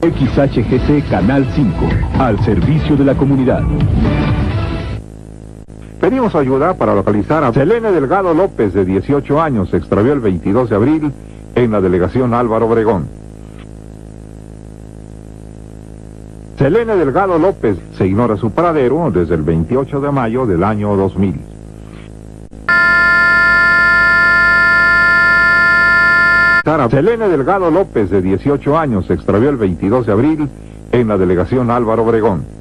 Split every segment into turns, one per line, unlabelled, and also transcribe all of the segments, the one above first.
XHGC Canal 5, al servicio de la comunidad.
Pedimos ayuda para localizar a Selene Delgado López, de 18 años, se extravió el 22 de abril en la delegación Álvaro Obregón. Selene Delgado López, se ignora su paradero desde el 28 de mayo del año 2000. Selene Delgado López, de 18 años, se extravió el 22 de abril en la delegación Álvaro Obregón.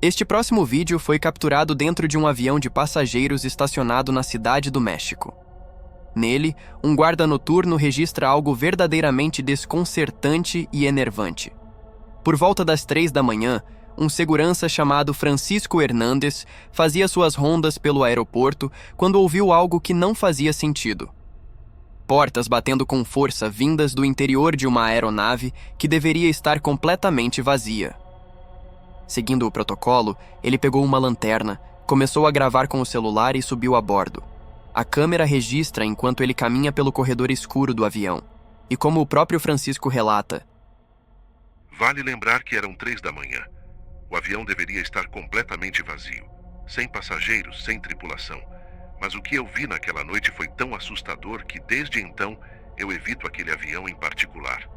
Este próximo vídeo foi capturado dentro de um avião de passageiros estacionado na Cidade do México. Nele, um guarda noturno registra algo verdadeiramente desconcertante e enervante. Por volta das 3 da manhã, um segurança chamado Francisco Hernández fazia suas rondas pelo aeroporto quando ouviu algo que não fazia sentido. Portas batendo com força vindas do interior de uma aeronave que deveria estar completamente vazia. Seguindo o protocolo, ele pegou uma lanterna, começou a gravar com o celular e subiu a bordo. A câmera registra enquanto ele caminha pelo corredor escuro do avião. E como o próprio Francisco relata:
Vale lembrar que eram 3 da manhã. O avião deveria estar completamente vazio, sem passageiros, sem tripulação. Mas o que eu vi naquela noite foi tão assustador que desde então eu evito aquele avião em particular.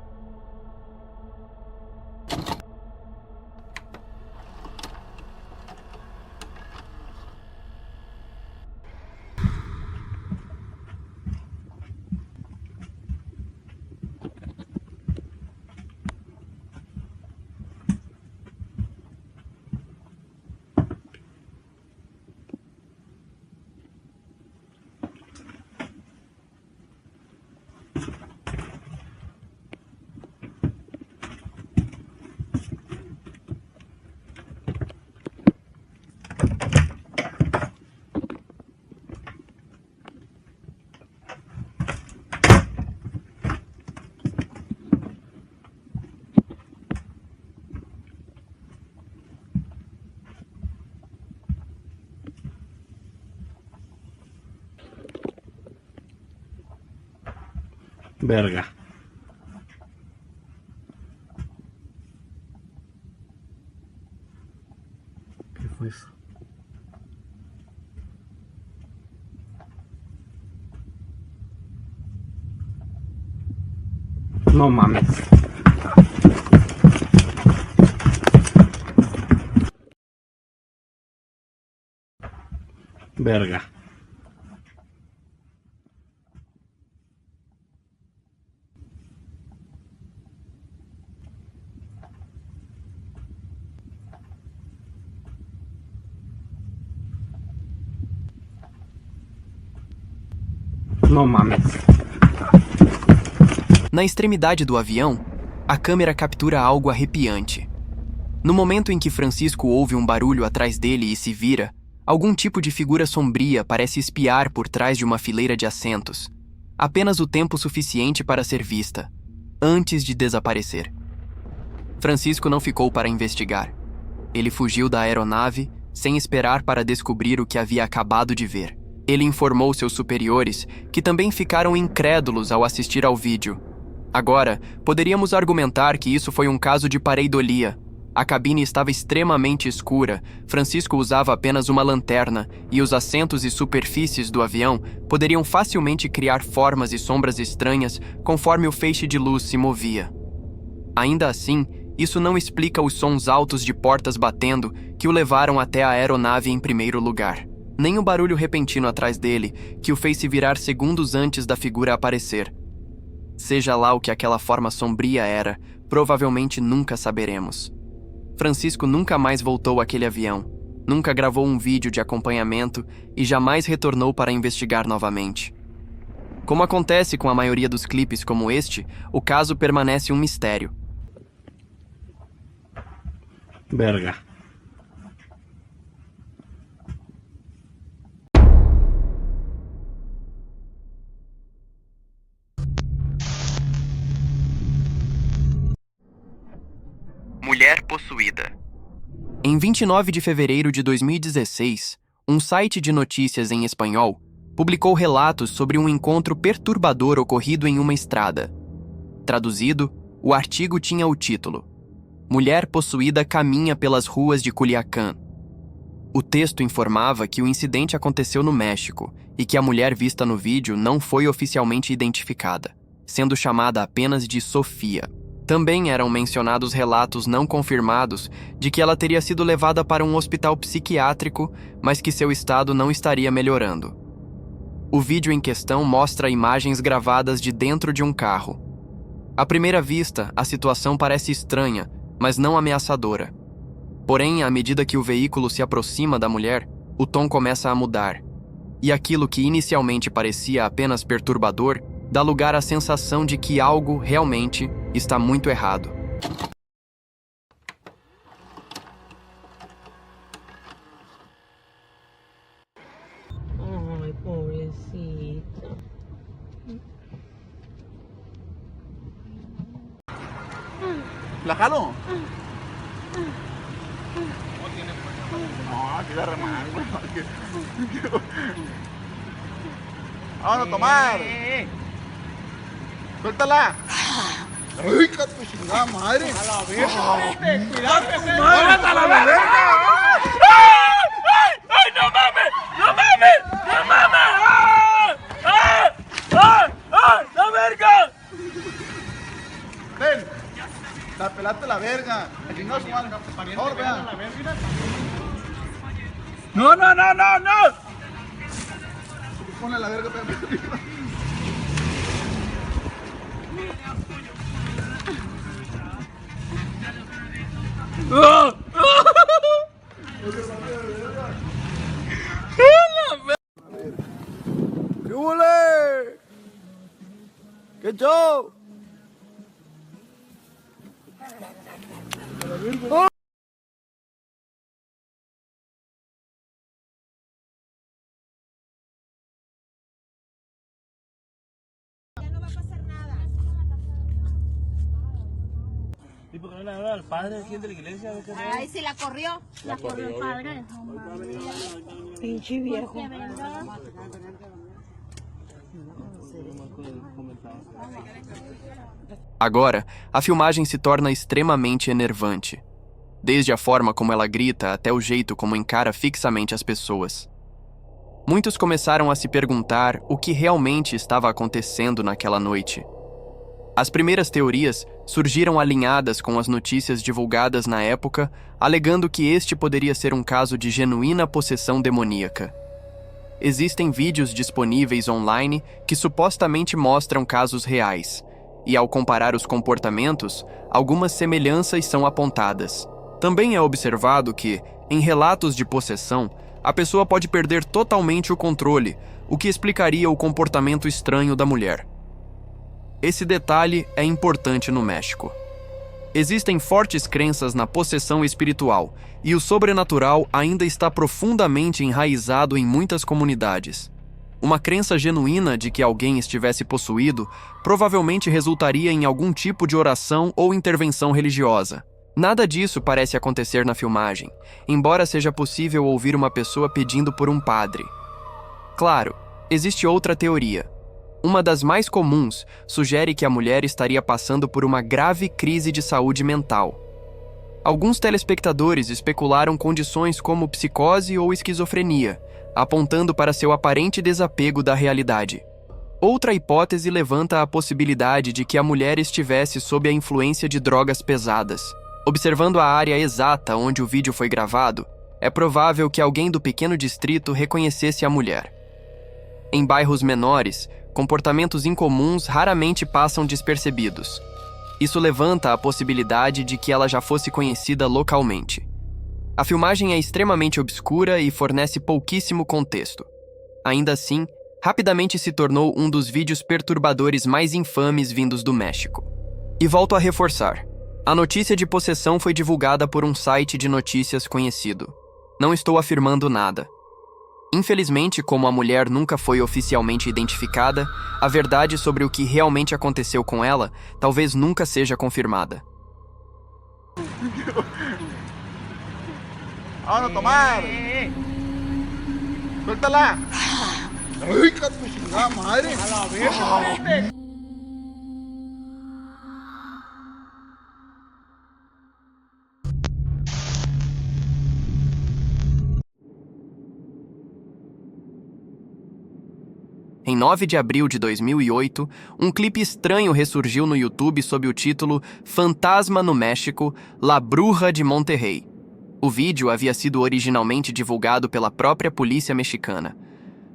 Verga. ¿Qué fue eso? No mames. Verga. No mames.
Na extremidade do avião, a câmera captura algo arrepiante. No momento em que Francisco ouve um barulho atrás dele e se vira, algum tipo de figura sombria parece espiar por trás de uma fileira de assentos. Apenas o tempo suficiente para ser vista, antes de desaparecer. Francisco não ficou para investigar. Ele fugiu da aeronave, sem esperar para descobrir o que havia acabado de ver. Ele informou seus superiores, que também ficaram incrédulos ao assistir ao vídeo. Agora, poderíamos argumentar que isso foi um caso de pareidolia. A cabine estava extremamente escura, Francisco usava apenas uma lanterna e os assentos e superfícies do avião poderiam facilmente criar formas e sombras estranhas conforme o feixe de luz se movia. Ainda assim, isso não explica os sons altos de portas batendo que o levaram até a aeronave em primeiro lugar. Nem o barulho repentino atrás dele, que o fez se virar segundos antes da figura aparecer. Seja lá o que aquela forma sombria era, provavelmente nunca saberemos. Francisco nunca mais voltou àquele avião, nunca gravou um vídeo de acompanhamento e jamais retornou para investigar novamente. Como acontece com a maioria dos clipes como este, o caso permanece um mistério.
Verga.
Mulher possuída. Em 29 de fevereiro de 2016, um site de notícias em espanhol publicou relatos sobre um encontro perturbador ocorrido em uma estrada. Traduzido, o artigo tinha o título: Mulher possuída caminha pelas ruas de Culiacán. O texto informava que o incidente aconteceu no México e que a mulher vista no vídeo não foi oficialmente identificada, sendo chamada apenas de Sofia. Também eram mencionados relatos não confirmados de que ela teria sido levada para um hospital psiquiátrico, mas que seu estado não estaria melhorando. O vídeo em questão mostra imagens gravadas de dentro de um carro. À primeira vista, a situação parece estranha, mas não ameaçadora. Porém, à medida que o veículo se aproxima da mulher, o tom começa a mudar. E aquilo que inicialmente parecia apenas perturbador dá lugar à sensação de que algo realmente está muito errado.
Ai, pobrecito.
¿La jalo? No, que remango. Vamos a tomar. Suéltala. Ay, que tu chingada madre. A la verga. Cuidado, que se muévete a la verga. ¡Ay, no mames! ¡No mames! ¡No mames! ¡Ay, la verga! Ven. La pelaste la verga. Aquí no se van. Por vean. No. Ponle la verga, pero. ¡Qué hule! ¡Qué show!
¿Y por qué no le habla al padre aquí de la iglesia?
Ay, si la corrió. La corrió el padre. Pinche viejo.
Agora, a filmagem se torna extremamente enervante. Desde a forma como ela grita até o jeito como encara fixamente as pessoas. Muitos começaram a se perguntar o que realmente estava acontecendo naquela noite. As primeiras teorias surgiram alinhadas com as notícias divulgadas na época, alegando que este poderia ser um caso de genuína possessão demoníaca. Existem vídeos disponíveis online que supostamente mostram casos reais, e ao comparar os comportamentos, algumas semelhanças são apontadas. Também é observado que, em relatos de possessão, a pessoa pode perder totalmente o controle, o que explicaria o comportamento estranho da mulher. Esse detalhe é importante no México. Existem fortes crenças na possessão espiritual, e o sobrenatural ainda está profundamente enraizado em muitas comunidades. Uma crença genuína de que alguém estivesse possuído provavelmente resultaria em algum tipo de oração ou intervenção religiosa. Nada disso parece acontecer na filmagem, embora seja possível ouvir uma pessoa pedindo por um padre. Claro, existe outra teoria. Uma das mais comuns sugere que a mulher estaria passando por uma grave crise de saúde mental. Alguns telespectadores especularam condições como psicose ou esquizofrenia, apontando para seu aparente desapego da realidade. Outra hipótese levanta a possibilidade de que a mulher estivesse sob a influência de drogas pesadas. Observando a área exata onde o vídeo foi gravado, é provável que alguém do pequeno distrito reconhecesse a mulher. Em bairros menores, comportamentos incomuns raramente passam despercebidos. Isso levanta a possibilidade de que ela já fosse conhecida localmente. A filmagem é extremamente obscura e fornece pouquíssimo contexto. Ainda assim, rapidamente se tornou um dos vídeos perturbadores mais infames vindos do México. E volto a reforçar. A notícia de possessão foi divulgada por um site de notícias conhecido. Não estou afirmando nada. Infelizmente, como a mulher nunca foi oficialmente identificada, a verdade sobre o que realmente aconteceu com ela talvez nunca seja confirmada.
Vámonos a tomar. Suéltala. Ay, hija de tu chingada madre. A la verga.
Em 9 de abril de 2008, um clipe estranho ressurgiu no YouTube sob o título Fantasma no México, La Bruja de Monterrey. O vídeo havia sido originalmente divulgado pela própria polícia mexicana.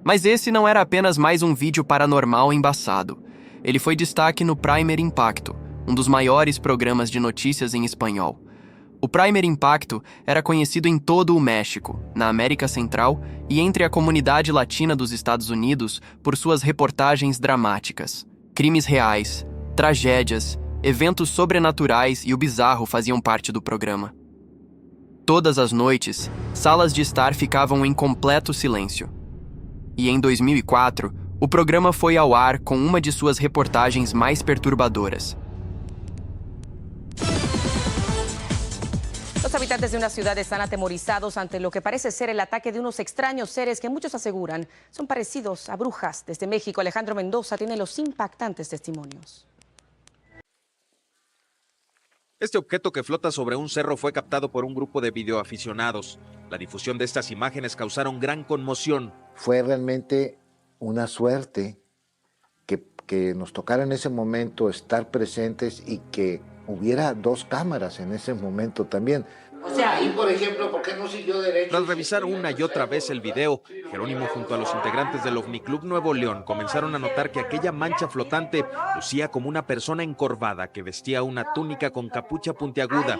Mas esse não era apenas mais um vídeo paranormal embaçado. Ele foi destaque no Primer Impacto, um dos maiores programas de notícias em espanhol. O Primer Impacto era conhecido em todo o México, na América Central e entre a comunidade latina dos Estados Unidos por suas reportagens dramáticas. Crimes reais, tragédias, eventos sobrenaturais e o bizarro faziam parte do programa. Todas as noites, salas de estar ficavam em completo silêncio. E em 2004, o programa foi ao ar com uma de suas reportagens mais perturbadoras.
Los habitantes de una ciudad están atemorizados ante lo que parece ser el ataque de unos extraños seres que muchos aseguran son parecidos a brujas. Desde México, Alejandro Mendoza tiene los impactantes testimonios.
Este objeto que flota sobre un cerro fue captado por un grupo de videoaficionados. La difusión de estas imágenes causaron gran conmoción.
Fue realmente una suerte que nos tocara en ese momento estar presentes y que hubiera 2 cámaras en ese momento también.
O sea, ahí, por ejemplo, ¿por qué no siguió derecho?
Tras revisar una y otra vez el video, Jerónimo junto a los integrantes del OVNI Club Nuevo León comenzaron a notar que aquella mancha flotante lucía como una persona encorvada que vestía una túnica con capucha puntiaguda.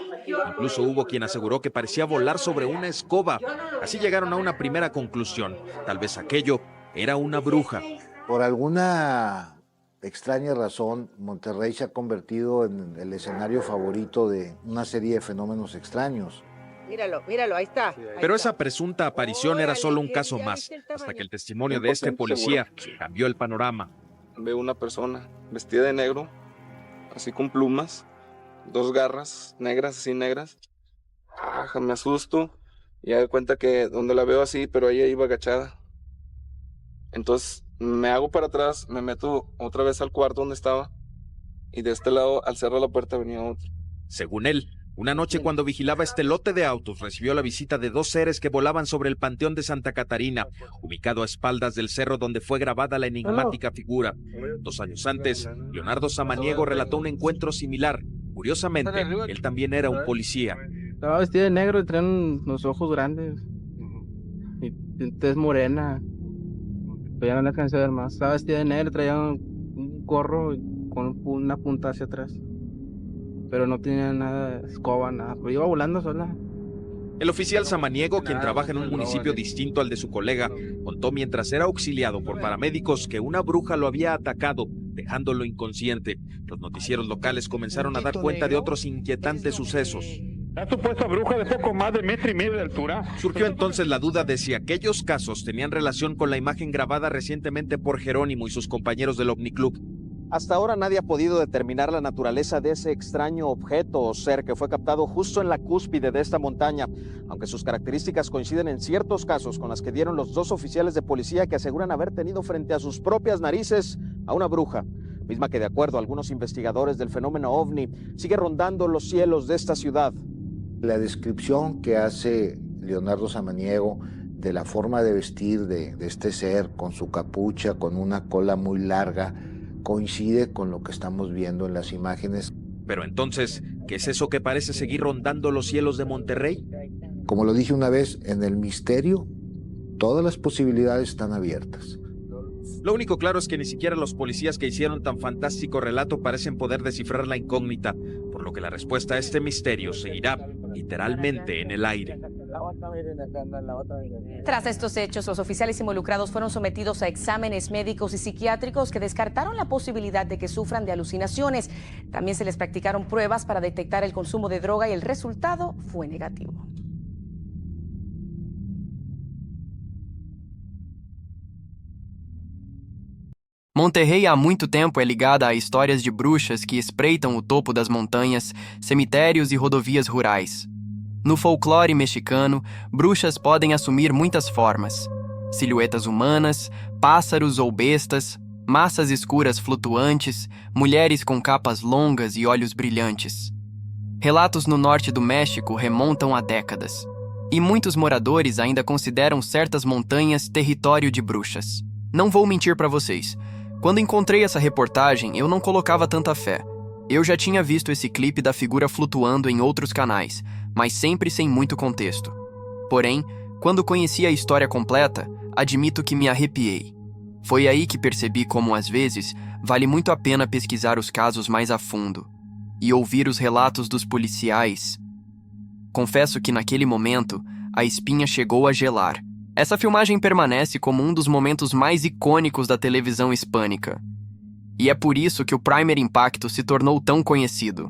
Incluso hubo quien aseguró que parecía volar sobre una escoba. Así llegaron a una primera conclusión. Tal vez aquello era una bruja.
Por alguna extraña razón, Monterrey se ha convertido en el escenario favorito de una serie de fenómenos extraños.
Míralo, míralo, ahí está.
Pero esa presunta aparición era solo un caso más, hasta que el testimonio de este policía cambió el panorama.
Veo una persona vestida de negro, así con plumas, 2 garras negras, así negras. Me asusto y me doy cuenta que donde la veo así, pero ella iba agachada. Entonces me hago para atrás, me meto otra vez al cuarto donde estaba y de este lado, al cerrar la puerta, venía otro.
Según él, una noche cuando vigilaba este lote de autos, recibió la visita de 2 seres que volaban sobre el Panteón de Santa Catarina, ubicado a espaldas del cerro donde fue grabada la enigmática figura. 2 años antes, Leonardo Samaniego relató un encuentro similar. Curiosamente, él también era un policía.
Estaba vestido de negro y traían los ojos grandes. Y tez morena. Pero ya no le alcancé a ver más. Estaba vestida de negro, traía un gorro con una punta hacia atrás. Pero no tenía nada de escoba, nada. Pero iba volando sola.
El oficial Samaniego, quien trabaja en un municipio distinto al de su colega, contó mientras era auxiliado por paramédicos que una bruja lo había atacado, dejándolo inconsciente. Los noticieros locales comenzaron a dar cuenta de otros inquietantes sucesos.
La supuesta bruja de poco más de 1,5 metros de altura.
Surgió entonces la duda de si aquellos casos tenían relación con la imagen grabada recientemente por Jerónimo y sus compañeros del OVNI Club.
Hasta ahora nadie ha podido determinar la naturaleza de ese extraño objeto o ser que fue captado justo en la cúspide de esta montaña, aunque sus características coinciden en ciertos casos con las que dieron los 2 oficiales de policía que aseguran haber tenido frente a sus propias narices a una bruja, misma que de acuerdo a algunos investigadores del fenómeno OVNI sigue rondando los cielos de esta ciudad.
La descripción que hace Leonardo Samaniego de la forma de vestir de este ser, con su capucha, con una cola muy larga, coincide con lo que estamos viendo en las imágenes.
Pero entonces, ¿qué es eso que parece seguir rondando los cielos de Monterrey?
Como lo dije una vez, en el misterio, todas las posibilidades están abiertas.
Lo único claro es que ni siquiera los policías que hicieron tan fantástico relato parecen poder descifrar la incógnita, por lo que la respuesta a este misterio seguirá literalmente en el aire.
Tras estos hechos, los oficiales involucrados fueron sometidos a exámenes médicos y psiquiátricos que descartaron la posibilidad de que sufran de alucinaciones. También se les practicaron pruebas para detectar el consumo de droga y el resultado fue negativo.
Monterrey há muito tempo é ligada a histórias de bruxas que espreitam o topo das montanhas, cemitérios e rodovias rurais. No folclore mexicano, bruxas podem assumir muitas formas: silhuetas humanas, pássaros ou bestas, massas escuras flutuantes, mulheres com capas longas e olhos brilhantes. Relatos no norte do México remontam a décadas, e muitos moradores ainda consideram certas montanhas território de bruxas. Não vou mentir para vocês. Quando encontrei essa reportagem, eu não colocava tanta fé. Eu já tinha visto esse clipe da figura flutuando em outros canais, mas sempre sem muito contexto. Porém, quando conheci a história completa, admito que me arrepiei. Foi aí que percebi como, às vezes, vale muito a pena pesquisar os casos mais a fundo e ouvir os relatos dos policiais. Confesso que naquele momento, a espinha chegou a gelar. Essa filmagem permanece como um dos momentos mais icônicos da televisão hispânica. E é por isso que o Primer Impacto se tornou tão conhecido.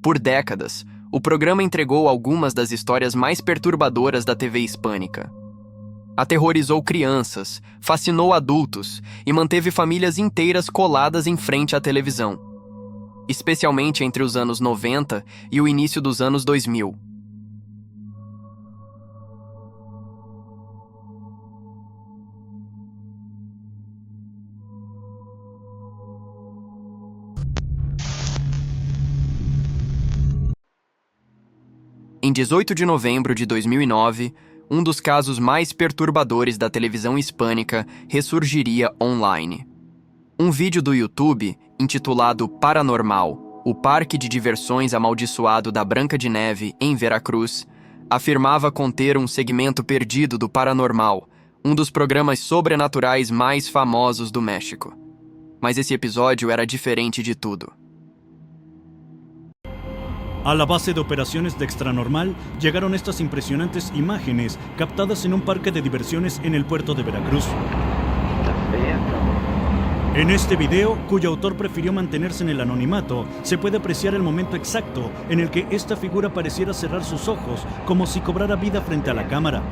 Por décadas, o programa entregou algumas das histórias mais perturbadoras da TV hispânica. Aterrorizou crianças, fascinou adultos e manteve famílias inteiras coladas em frente à televisão, especialmente entre os anos 90 e o início dos anos 2000. Em 18 de novembro de 2009, um dos casos mais perturbadores da televisão hispânica ressurgiria online. Um vídeo do YouTube, intitulado Paranormal, o parque de diversões amaldiçoado da Branca de Neve, em Veracruz, afirmava conter um segmento perdido do Paranormal, um dos programas sobrenaturais mais famosos do México. Mas esse episódio era diferente de tudo.
A la base de operaciones de Extranormal llegaron estas impresionantes imágenes captadas en un parque de diversiones en el puerto de Veracruz. En este video, cuyo autor prefirió mantenerse en el anonimato, se puede apreciar el momento exacto en el que esta figura pareciera cerrar sus ojos como si cobrara vida frente a la cámara.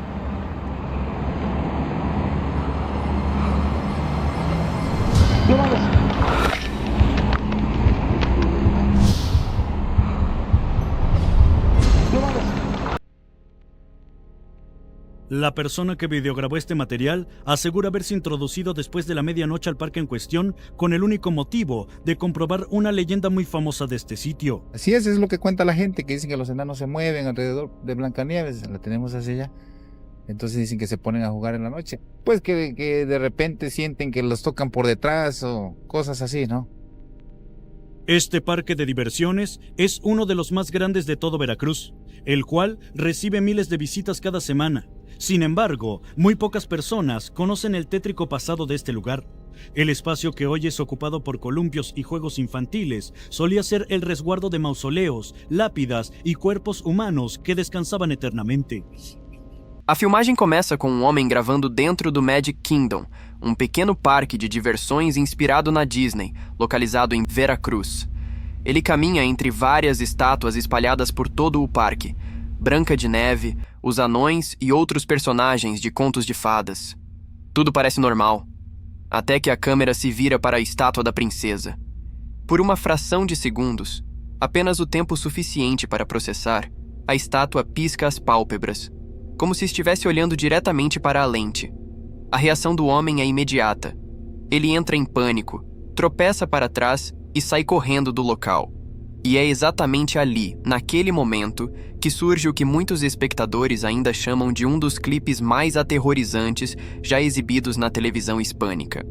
La persona que videograbó este material asegura haberse introducido después de la medianoche al parque en cuestión con el único motivo de comprobar una leyenda muy famosa de este sitio.
Así es lo que cuenta la gente, que dicen que los enanos se mueven alrededor de Blancanieves, la tenemos hacia allá. Entonces dicen que se ponen a jugar en la noche. Pues que de repente sienten que los tocan por detrás o cosas así, ¿no?
Este parque de diversiones es uno de los más grandes de todo Veracruz, el cual recibe miles de visitas cada semana. Sin embargo, muy pocas personas conocen el tétrico pasado de este lugar. El espacio que hoy es ocupado por columpios y juegos infantiles solía ser el resguardo de mausoleos, lápidas y cuerpos humanos que descansaban eternamente.
A filmagem começa com um homem gravando dentro do Magic Kingdom, um pequeno parque de diversões inspirado na Disney, localizado em Veracruz. Ele caminha entre várias estátuas espalhadas por todo o parque: Branca de Neve, os anões e outros personagens de contos de fadas. Tudo parece normal, até que a câmera se vira para a estátua da princesa. Por uma fração de segundos, apenas o tempo suficiente para processar, a estátua pisca as pálpebras, como se estivesse olhando diretamente para a lente. A reação do homem é imediata. Ele entra em pânico, tropeça para trás e sai correndo do local. E é exatamente ali, naquele momento, que surge o que muitos espectadores ainda chamam de um dos clipes mais aterrorizantes já exibidos na televisão hispânica.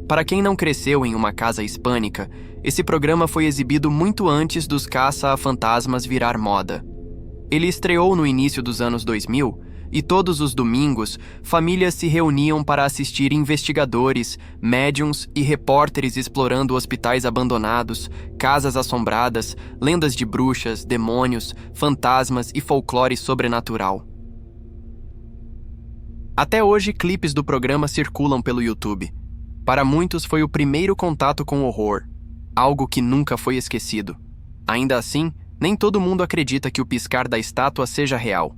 Para quem não cresceu em uma casa hispânica, esse programa foi exibido muito antes dos caça-fantasmas virar moda. Ele estreou no início dos anos 2000 e todos os domingos, famílias se reuniam para assistir investigadores, médiums e repórteres explorando hospitais abandonados, casas assombradas, lendas de bruxas, demônios, fantasmas e folclore sobrenatural. Até hoje, clipes do programa circulam pelo YouTube. Para muitos foi o primeiro contato com o horror, algo que nunca foi esquecido. Ainda assim, nem todo mundo acredita que o piscar da estátua seja real.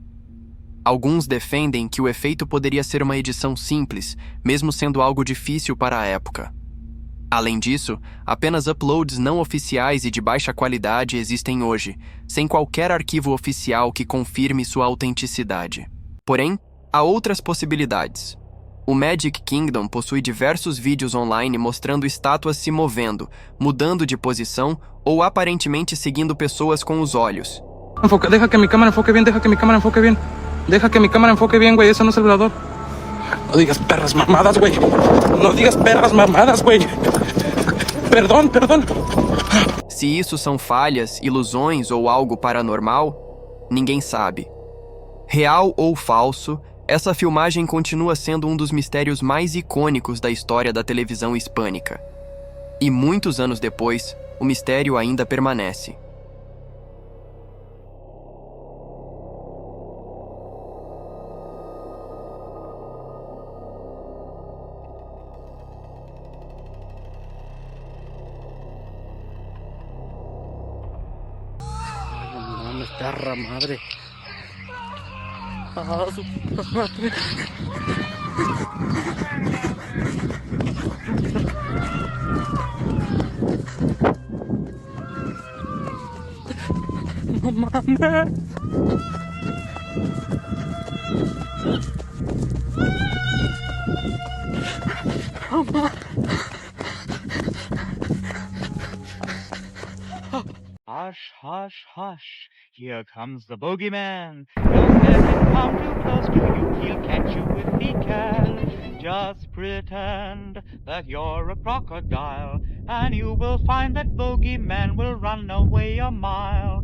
Alguns defendem que o efeito poderia ser uma edição simples, mesmo sendo algo difícil para a época. Além disso, apenas uploads não oficiais e de baixa qualidade existem hoje, sem qualquer arquivo oficial que confirme sua autenticidade. Porém, há outras possibilidades. O Magic Kingdom possui diversos vídeos online mostrando estátuas se movendo, mudando de posição ou aparentemente seguindo pessoas com os olhos.
Enfoca, deja que mi cámara enfoque bien, deja que mi cámara enfoque bien. Deja que mi cámara enfoque bien, güey, eso no es el velador. No digas perras mamadas, güey. No digas perras mamadas, güey. Perdão.
Se isso são falhas, ilusões ou algo paranormal, ninguém sabe. Real ou falso, essa filmagem continua sendo um dos mistérios mais icônicos da história da televisão hispânica. E muitos anos depois, o mistério ainda permanece.
Perra madre. Ah, su puta madre. No mames. Mamá.
Hush, hush, hush. Here comes the bogeyman. Don't let him come too close to you. He'll catch you if he can. Just pretend that you're a crocodile, and you will find that bogeyman will run away a mile.